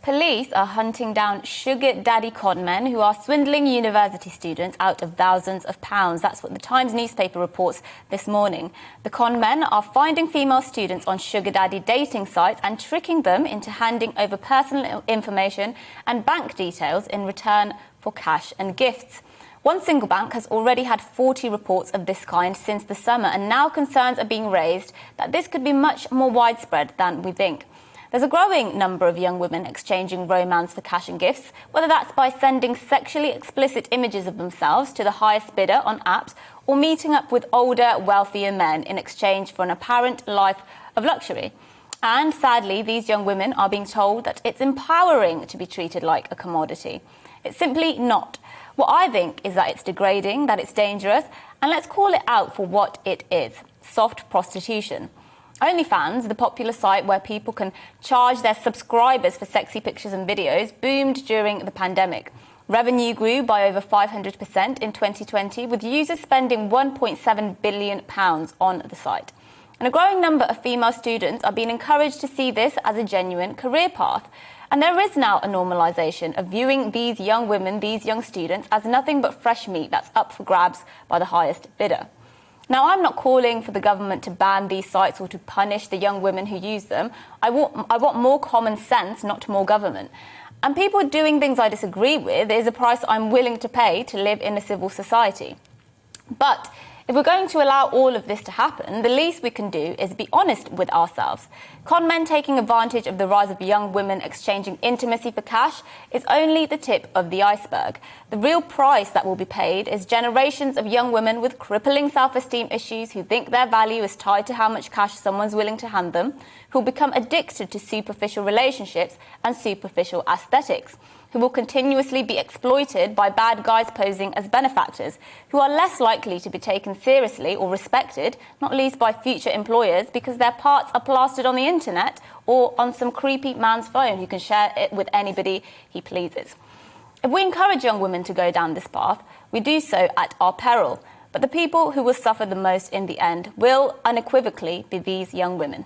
Police are hunting down sugar daddy conmen who are swindling university students out of thousands of pounds. That's what the Times newspaper reports this morning. The conmen are finding female students on sugar daddy dating sites and tricking them into handing over personal information and bank details in return for cash and gifts. One single bank has already had 40 reports of this kind since the summer, and now concerns are being raised that this could be much more widespread than we think. There's a growing number of young women exchanging romance for cash and gifts, whether that's by sending sexually explicit images of themselves to the highest bidder on apps or meeting up with older, wealthier men in exchange for an apparent life of luxury. And sadly, these young women are being told that it's empowering to be treated like a commodity. It's simply not. What I think is that it's degrading, that it's dangerous, and let's call it out for what it is: soft prostitution. OnlyFans, the popular site where people can charge their subscribers for sexy pictures and videos, boomed during the pandemic. Revenue grew by over 500% in 2020, with users spending £1.7 billion on the site. And a growing number of female students are being encouraged to see this as a genuine career path. And there is now a normalisation of viewing these young women, these young students, as nothing but fresh meat that's up for grabs by the highest bidder. Now, I'm not calling for the government to ban these sites or to punish the young women who use them. I want more common sense, not more government. And people doing things I disagree with is a price I'm willing to pay to live in a civil society. But if we're going to allow all of this to happen, the least we can do is be honest with ourselves. Con men taking advantage of the rise of young women exchanging intimacy for cash is only the tip of the iceberg. The real price that will be paid is generations of young women with crippling self-esteem issues who think their value is tied to how much cash someone's willing to hand them, who'll become addicted to superficial relationships and superficial aesthetics, who will continuously be exploited by bad guys posing as benefactors, who are less likely to be taken seriously or respected, not least by future employers, because their parts are plastered on the internet or on some creepy man's phone who can share it with anybody he pleases. If we encourage young women to go down this path, we do so at our peril. But the people who will suffer the most in the end will unequivocally be these young women.